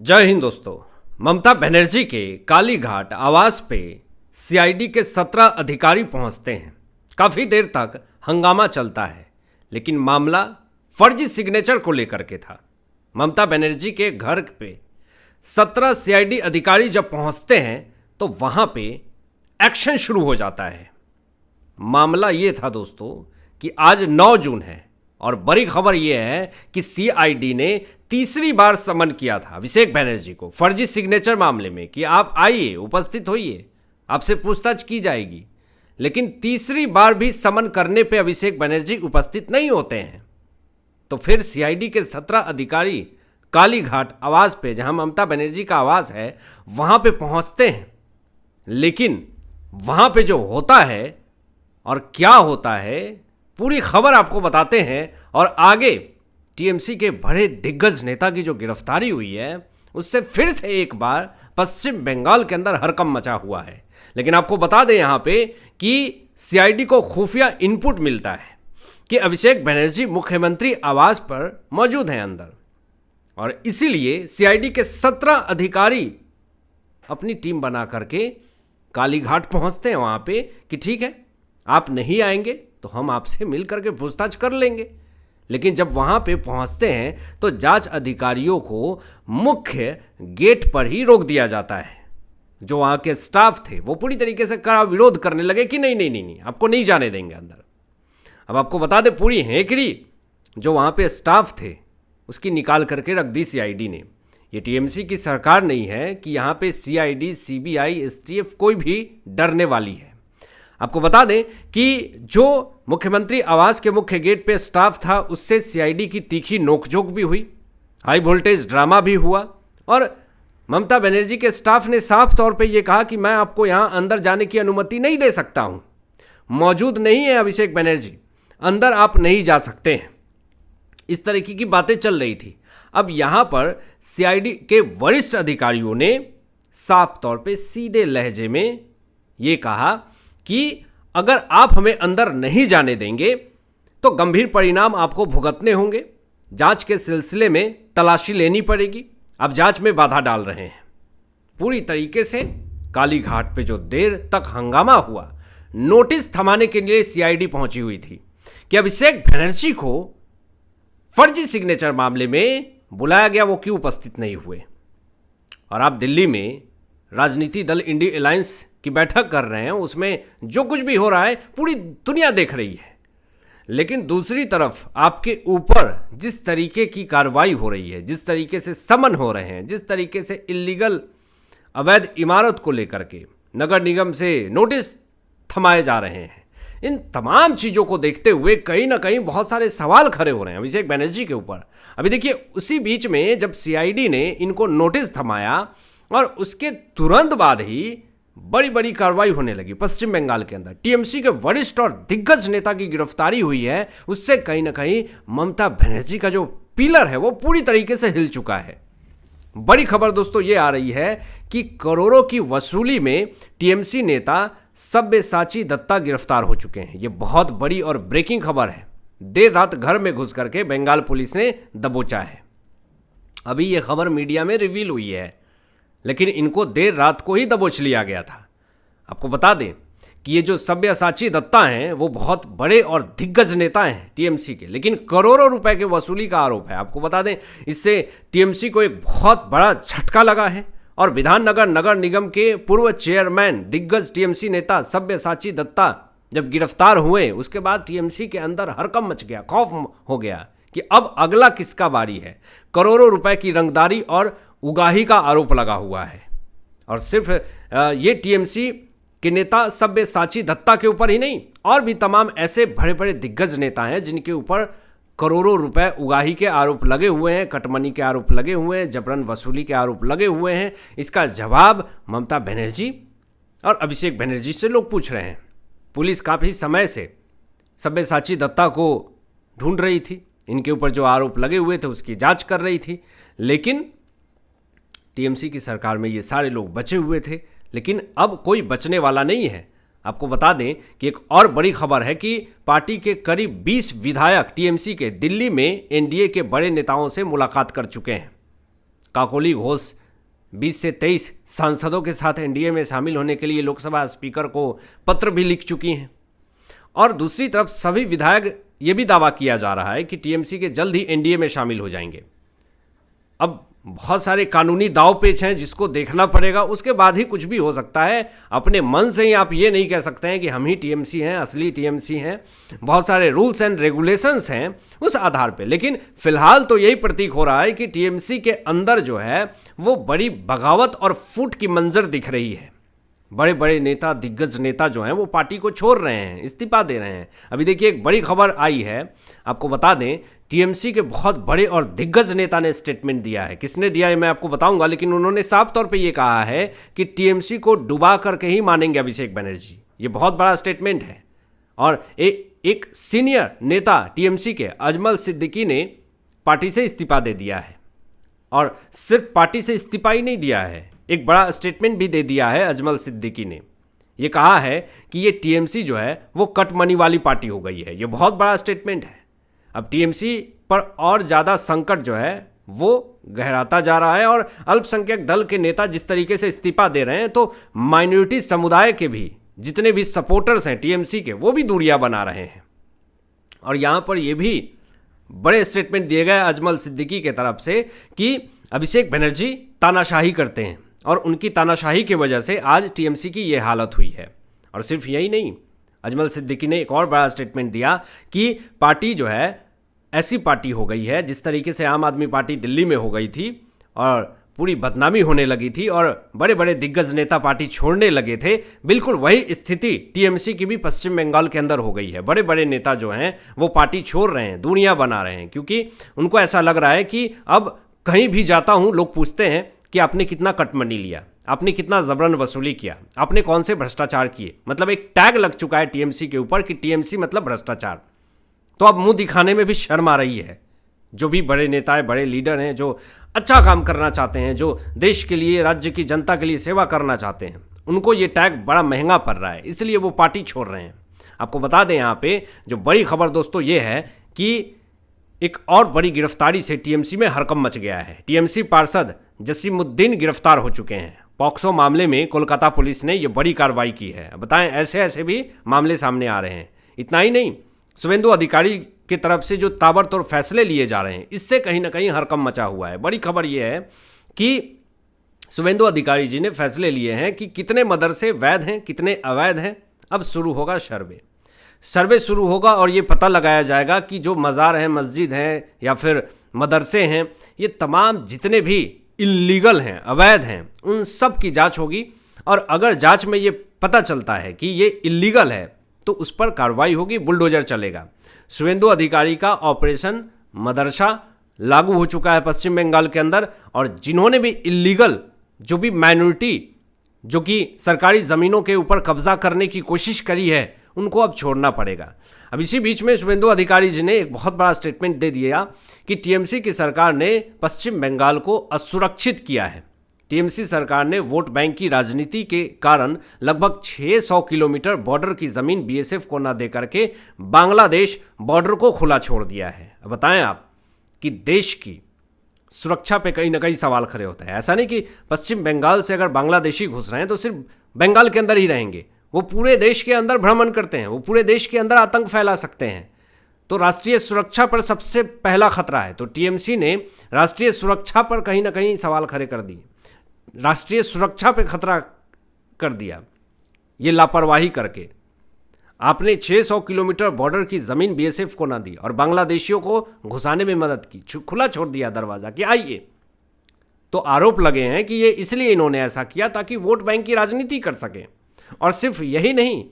जय हिंद दोस्तों। ममता बनर्जी के कालीघाट आवास पे सीआईडी के 17 अधिकारी पहुंचते हैं। काफी देर तक हंगामा चलता है, लेकिन मामला फर्जी सिग्नेचर को लेकर के था। ममता बनर्जी के घर पे 17 सीआईडी अधिकारी जब पहुंचते हैं तो वहां पे एक्शन शुरू हो जाता है। मामला ये था दोस्तों कि आज 9 जून है और बड़ी खबर यह है कि सीआईडी ने तीसरी बार समन किया था अभिषेक बनर्जी को फर्जी सिग्नेचर मामले में कि आप आइए, उपस्थित होइए, आपसे पूछताछ की जाएगी। लेकिन तीसरी बार भी समन करने पे अभिषेक बनर्जी उपस्थित नहीं होते हैं। तो फिर सीआईडी के 17 अधिकारी कालीघाट आवास पे, जहां ममता बनर्जी का आवास है, वहां पे पहुंचते हैं। लेकिन वहां पे जो होता है और क्या होता है, पूरी खबर आपको बताते हैं। और आगे टीएमसी के बड़े दिग्गज नेता की जो गिरफ्तारी हुई है, उससे फिर से एक बार पश्चिम बंगाल के अंदर हड़कंप मचा हुआ है। लेकिन आपको बता दें यहां पे कि सीआईडी को खुफिया इनपुट मिलता है कि अभिषेक बनर्जी मुख्यमंत्री आवास पर मौजूद हैं अंदर, और इसीलिए सीआईडी के 17 अधिकारी अपनी टीम बना करके कालीघाट पहुंचते हैं वहां पे कि ठीक है, आप नहीं आएंगे तो हम आपसे मिल करके पूछताछ कर लेंगे। लेकिन जब वहां पे पहुंचते हैं तो जांच अधिकारियों को मुख्य गेट पर ही रोक दिया जाता है। जो वहां के स्टाफ थे वो पूरी तरीके से कड़ा विरोध करने लगे कि नहीं नहीं नहीं नहीं, आपको नहीं जाने देंगे अंदर। अब आपको बता दें, पूरी हेकड़ी जो वहां पे स्टाफ थे उसकी निकाल करके रख दी सीआईडी ने। ये टीएमसी की सरकार नहीं है कि यहाँ पे सीआईडी, सीबीआई, एसटीएफ कोई भी डरने वाली है। आपको बता दें कि जो मुख्यमंत्री आवास के मुख्य गेट पे स्टाफ था, उससे सीआईडी की तीखी नोकझोंक भी हुई, हाई वोल्टेज ड्रामा भी हुआ, और ममता बनर्जी के स्टाफ ने साफ तौर पे ये कहा कि मैं आपको यहाँ अंदर जाने की अनुमति नहीं दे सकता हूँ, मौजूद नहीं है अभिषेक बनर्जी, अंदर आप नहीं जा सकते हैं। इस तरीके की बातें चल रही थी। अब यहाँ पर सीआईडी के वरिष्ठ अधिकारियों ने साफ तौर पे सीधे लहजे में ये कहा कि अगर आप हमें अंदर नहीं जाने देंगे तो गंभीर परिणाम आपको भुगतने होंगे, जांच के सिलसिले में तलाशी लेनी पड़ेगी, आप जांच में बाधा डाल रहे हैं। पूरी तरीके से कालीघाट पे जो देर तक हंगामा हुआ, नोटिस थमाने के लिए सीआईडी पहुंची हुई थी कि अभिषेक बनर्जी को फर्जी सिग्नेचर मामले में बुलाया गया, वो क्यों उपस्थित नहीं हुए। और आप दिल्ली में राजनीति दल इंडी अलायंस की बैठक कर रहे हैं, उसमें जो कुछ भी हो रहा है पूरी दुनिया देख रही है। लेकिन दूसरी तरफ आपके ऊपर जिस तरीके की कार्रवाई हो रही है, जिस तरीके से समन हो रहे हैं, जिस तरीके से इल्लीगल अवैध इमारत को लेकर के नगर निगम से नोटिस थमाए जा रहे हैं, इन तमाम चीज़ों को देखते हुए कहीं ना कहीं बहुत सारे सवाल खड़े हो रहे हैं अभिषेक बनर्जी के ऊपर। अभी देखिए, उसी बीच में जब सीआईडी ने इनको नोटिस थमाया और उसके तुरंत बाद ही बड़ी बड़ी कार्रवाई होने लगी पश्चिम बंगाल के अंदर, टीएमसी के वरिष्ठ और दिग्गज नेता की गिरफ्तारी हुई है, उससे कहीं ना कहीं ममता बनर्जी का जो पिलर है वो पूरी तरीके से हिल चुका है। बड़ी खबर दोस्तों ये आ रही है कि करोड़ों की वसूली में टीएमसी नेता सब्यसाची दत्ता गिरफ्तार हो चुके हैं। ये बहुत बड़ी और ब्रेकिंग खबर है। देर रात घर में घुस करके बंगाल पुलिस ने दबोचा है। अभी ये खबर मीडिया में रिवील हुई है, लेकिन इनको देर रात को ही दबोच लिया गया था। आपको बता दें कि ये जो सब्यसाची दत्ता हैं वो बहुत बड़े और दिग्गज नेता हैं टीएमसी के, लेकिन करोड़ों रुपए के वसूली का आरोप है। आपको बता दें, इससे टीएमसी को एक बहुत बड़ा झटका लगा है। और विधाननगर नगर निगम के पूर्व चेयरमैन दिग्गज टीएमसी नेता सब्यसाची दत्ता जब गिरफ्तार हुए, उसके बाद टीएमसी के अंदर हड़कंप मच गया, खौफ हो गया कि अब अगला किसका बारी है। करोड़ों रुपए की रंगदारी और उगाही का आरोप लगा हुआ है। और सिर्फ ये टीएमसी के नेता सब्यसाची दत्ता के ऊपर ही नहीं, और भी तमाम ऐसे बड़े बड़े दिग्गज नेता हैं जिनके ऊपर करोड़ों रुपए उगाही के आरोप लगे हुए हैं, कटमनी के आरोप लगे हुए हैं, जबरन वसूली के आरोप लगे हुए हैं। इसका जवाब ममता बनर्जी और अभिषेक बनर्जी से लोग पूछ रहे हैं। पुलिस काफ़ी समय से सब्यसाची दत्ता को ढूंढ रही थी, इनके ऊपर जो आरोप लगे हुए थे उसकी जांच कर रही थी, लेकिन टीएमसी की सरकार में ये सारे लोग बचे हुए थे। लेकिन अब कोई बचने वाला नहीं है। आपको बता दें कि एक और बड़ी खबर है कि पार्टी के करीब 20 विधायक टीएमसी के दिल्ली में एनडीए के बड़े नेताओं से मुलाकात कर चुके हैं। काकोली घोष 20 से 23 सांसदों के साथ एनडीए में शामिल होने के लिए लोकसभा स्पीकर को पत्र भी लिख चुकी हैं। और दूसरी तरफ सभी विधायक ये भी दावा किया जा रहा है कि टीएमसी के जल्द ही एनडीए में शामिल हो जाएंगे। अब बहुत सारे कानूनी दाव पेच हैं जिसको देखना पड़ेगा, उसके बाद ही कुछ भी हो सकता है। अपने मन से ही आप ये नहीं कह सकते हैं कि हम ही टीएमसी हैं, असली टीएमसी हैं। बहुत सारे रूल्स एंड रेगुलेशंस हैं उस आधार पे, लेकिन फिलहाल तो यही प्रतीक हो रहा है कि टीएमसी के अंदर जो है वो बड़ी बगावत और फूट की मंजर दिख रही है। बड़े बड़े नेता, दिग्गज नेता जो हैं वो पार्टी को छोड़ रहे हैं, इस्तीफा दे रहे हैं। अभी देखिए एक बड़ी खबर आई है, आपको बता दें, टीएमसी के बहुत बड़े और दिग्गज नेता ने स्टेटमेंट दिया है। किसने दिया है मैं आपको बताऊंगा, लेकिन उन्होंने साफ तौर पे ये कहा है कि टीएमसी को डुबा करके ही मानेंगे अभिषेक बनर्जी। ये बहुत बड़ा स्टेटमेंट है। और एक सीनियर नेता टीएमसी के अजमल सिद्दीकी ने पार्टी से इस्तीफा दे दिया है। और सिर्फ पार्टी से इस्तीफा ही नहीं दिया है, एक बड़ा स्टेटमेंट भी दे दिया है अजमल सिद्दीकी ने। ये कहा है कि ये टीएमसी जो है वो कट मनी वाली पार्टी हो गई है। ये बहुत बड़ा स्टेटमेंट है। अब टीएमसी पर और ज़्यादा संकट जो है वो गहराता जा रहा है और अल्पसंख्यक दल के नेता जिस तरीके से इस्तीफा दे रहे हैं तो माइनॉरिटी समुदाय के भी जितने भी सपोर्टर्स हैं टीएमसी के वो भी दूरियां बना रहे हैं। और यहाँ पर ये भी बड़े स्टेटमेंट दिए गए अजमल सिद्दीकी के तरफ से कि अभिषेक बनर्जी तानाशाही करते हैं और उनकी तानाशाही की वजह से आज टीएमसी की ये हालत हुई है। और सिर्फ यही नहीं, अजमल सिद्दीकी ने एक और बड़ा स्टेटमेंट दिया कि पार्टी जो है ऐसी पार्टी हो गई है जिस तरीके से आम आदमी पार्टी दिल्ली में हो गई थी और पूरी बदनामी होने लगी थी और बड़े बड़े दिग्गज नेता पार्टी छोड़ने लगे थे, बिल्कुल वही स्थिति टीएमसी की भी पश्चिम बंगाल के अंदर हो गई है। बड़े बड़े नेता जो हैं वो पार्टी छोड़ रहे हैं, दूरियां बना रहे हैं, क्योंकि उनको ऐसा लग रहा है कि अब कहीं भी जाता हूं लोग पूछते हैं कि आपने कितना कटमनी लिया, आपने कितना जबरन वसूली किया, आपने कौन से भ्रष्टाचार किए। मतलब एक टैग लग चुका है टीएमसी के ऊपर कि टीएमसी मतलब भ्रष्टाचार। तो अब मुंह दिखाने में भी शर्म आ रही है। जो भी बड़े नेता है, बड़े लीडर हैं, जो अच्छा काम करना चाहते हैं, जो देश के लिए, राज्य की जनता के लिए सेवा करना चाहते हैं, उनको ये टैग बड़ा महंगा पड़ रहा है, इसलिए वो पार्टी छोड़ रहे हैं। आपको बता दें यहाँ पे जो बड़ी खबर दोस्तों ये है कि एक और बड़ी गिरफ्तारी से टीएमसी में हड़कंप मच गया है। टीएमसी पार्षद जसीमुद्दीन गिरफ्तार हो चुके हैं। पॉक्सो मामले में कोलकाता पुलिस ने ये बड़ी कार्रवाई की है। बताएं, ऐसे ऐसे भी मामले सामने आ रहे हैं। इतना ही नहीं, शुभेंदु अधिकारी की तरफ से जो ताबड़तोड़ फैसले लिए जा रहे हैं, इससे कहीं ना कहीं हड़कंप मचा हुआ है। बड़ी खबर यह है कि शुभेंदु अधिकारी जी ने फैसले लिए हैं कि कितने मदरसे वैध हैं, कितने अवैध हैं। अब शुरू होगा सर्वे शुरू होगा और ये पता लगाया जाएगा कि जो मज़ार हैं, मस्जिद हैं या फिर मदरसे हैं, ये तमाम जितने भी इल्लीगल हैं, अवैध हैं, उन सब की जांच होगी। और अगर जांच में ये पता चलता है कि ये इल्लीगल है तो उस पर कार्रवाई होगी, बुलडोजर चलेगा। शुभेंदु अधिकारी का ऑपरेशन मदरसा लागू हो चुका है पश्चिम बंगाल के अंदर, और जिन्होंने भी इल्लीगल, जो भी माइनॉरिटी जो कि सरकारी ज़मीनों के ऊपर कब्जा करने की कोशिश करी है, उनको अब छोड़ना पड़ेगा। अब इसी बीच में शुभेंदु अधिकारी जी ने एक बहुत बड़ा स्टेटमेंट दे दिया कि टीएमसी की सरकार ने पश्चिम बंगाल को असुरक्षित किया है। टीएमसी सरकार ने वोट बैंक की राजनीति के कारण लगभग 600 किलोमीटर बॉर्डर की ज़मीन बीएसएफ को न दे करके बांग्लादेश बॉर्डर को खुला छोड़ दिया है। अब बताएं आप कि देश की सुरक्षा पे कहीं ना कहीं सवाल खड़े होता है। ऐसा नहीं कि पश्चिम बंगाल से अगर बांग्लादेशी घुस रहे हैं तो सिर्फ बंगाल के अंदर ही रहेंगे, वो पूरे देश के अंदर भ्रमण करते हैं, वो पूरे देश के अंदर आतंक फैला सकते हैं। तो राष्ट्रीय सुरक्षा पर सबसे पहला खतरा है। तो टीएमसी ने राष्ट्रीय सुरक्षा पर कहीं ना कहीं सवाल खड़े कर दिए, राष्ट्रीय सुरक्षा पे खतरा कर दिया ये लापरवाही करके। आपने 600 किलोमीटर बॉर्डर की ज़मीन बीएसएफ को ना दी और बांग्लादेशियों को घुसाने में मदद की, खुला छोड़ दिया दरवाज़ा कि आइए। तो आरोप लगे हैं कि ये इसलिए इन्होंने ऐसा किया ताकि वोट बैंक की राजनीति कर सकें। और सिर्फ यही नहीं,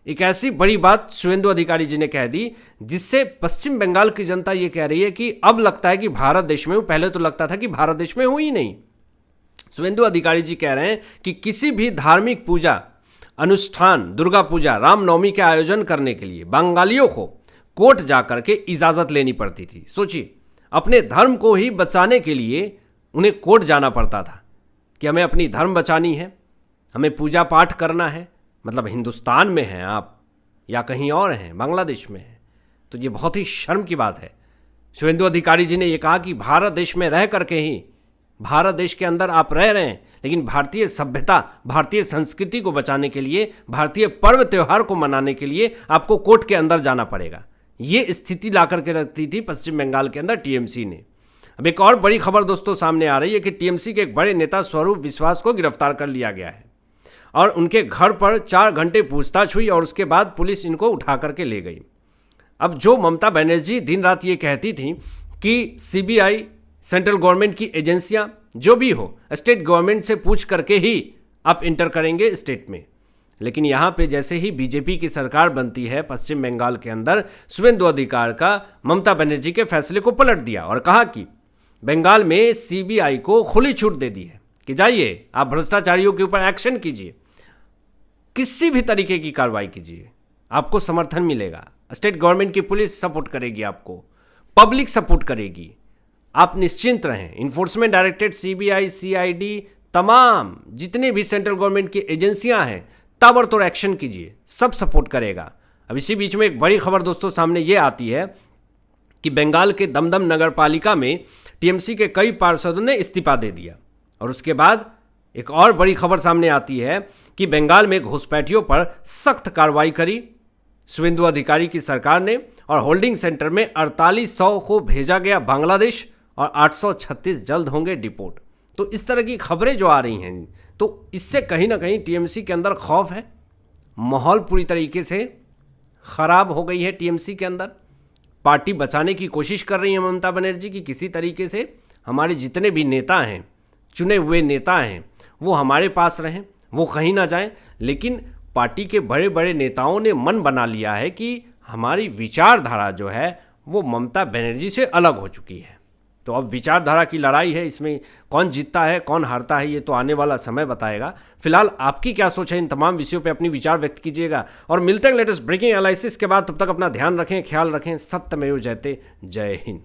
एक ऐसी बड़ी बात शुभेंदु अधिकारी जी ने कह दी जिससे पश्चिम बंगाल की जनता ये कह रही है कि अब लगता है कि भारत देश में हूँ। पहले तो लगता था कि भारत देश में हूँ ही नहीं। शुभेंदु अधिकारी जी कह रहे हैं कि किसी भी धार्मिक पूजा अनुष्ठान, दुर्गा पूजा, रामनवमी के आयोजन करने के लिए बंगालियों को कोर्ट जाकर के इजाज़त लेनी पड़ती थी। सोचिए, अपने धर्म को ही बचाने के लिए उन्हें कोर्ट जाना पड़ता था कि हमें अपनी धर्म बचानी है, हमें पूजा पाठ करना है। मतलब हिंदुस्तान में हैं आप या कहीं और हैं, बांग्लादेश में हैं, तो ये बहुत ही शर्म की बात है। शुभेंदु अधिकारी जी ने ये कहा कि भारत देश में रह करके ही भारत देश के अंदर आप रह रहे हैं, लेकिन भारतीय सभ्यता, भारतीय संस्कृति को बचाने के लिए, भारतीय पर्व त्योहार को मनाने के लिए आपको कोर्ट के अंदर जाना पड़ेगा। ये स्थिति ला करके रखती थी पश्चिम बंगाल के अंदर टीएमसी ने। अब एक और बड़ी खबर दोस्तों सामने आ रही है कि टीएमसी के एक बड़े नेता स्वरूप विश्वास को गिरफ्तार कर लिया गया है और उनके घर पर 4 घंटे पूछताछ हुई और उसके बाद पुलिस इनको उठा करके ले गई। अब जो ममता बनर्जी दिन रात ये कहती थी कि सीबीआई, सेंट्रल गवर्नमेंट की एजेंसियां जो भी हो, स्टेट गवर्नमेंट से पूछ करके ही आप इंटर करेंगे स्टेट में, लेकिन यहाँ पे जैसे ही बीजेपी की सरकार बनती है पश्चिम बंगाल के अंदर, शुभेंदु अधिकारी का ममता बनर्जी के फैसले को पलट दिया और कहा कि बंगाल में सीबीआई को खुली छूट दे दी है कि जाइए आप भ्रष्टाचारियों के ऊपर एक्शन कीजिए, किसी भी तरीके की कार्रवाई कीजिए, आपको समर्थन मिलेगा। स्टेट गवर्नमेंट की पुलिस सपोर्ट करेगी, आपको पब्लिक सपोर्ट करेगी, आप निश्चिंत रहें। इन्फोर्समेंट डायरेक्टरेट, सीबीआई, सीआईडी, तमाम जितने भी सेंट्रल गवर्नमेंट की एजेंसियां हैं, ताबड़तोड़ एक्शन कीजिए, सब सपोर्ट करेगा। अब इसी बीच में एक बड़ी खबर दोस्तों सामने ये आती है कि बंगाल के दमदम नगर पालिका में टीएमसी के कई पार्षदों ने इस्तीफा दे दिया और उसके बाद एक और बड़ी खबर सामने आती है कि बंगाल में घुसपैठियों पर सख्त कार्रवाई करी शुभेंदु अधिकारी की सरकार ने और होल्डिंग सेंटर में 4800 को भेजा गया बांग्लादेश और 836 जल्द होंगे डिपोर्ट। तो इस तरह की खबरें जो आ रही हैं, तो इससे कहीं ना कहीं टीएमसी के अंदर खौफ है, माहौल पूरी तरीके से खराब हो गई है टीएमसी के अंदर। पार्टी बचाने की कोशिश कर रही है ममता बनर्जी की किसी तरीके से हमारे जितने भी नेता हैं, चुने हुए नेता हैं, वो हमारे पास रहें, वो कहीं ना जाएं। लेकिन पार्टी के बड़े बड़े नेताओं ने मन बना लिया है कि हमारी विचारधारा जो है वो ममता बनर्जी से अलग हो चुकी है। तो अब विचारधारा की लड़ाई है, इसमें कौन जीतता है कौन हारता है ये तो आने वाला समय बताएगा। फिलहाल आपकी क्या सोच है इन तमाम विषयों पे अपनी विचार व्यक्त कीजिएगा और मिलते हैं लेटेस्ट ब्रेकिंग एनालिसिस के बाद। तब तक अपना ध्यान रखें, ख्याल रखें। सत्यमेव जयते। जय हिंद।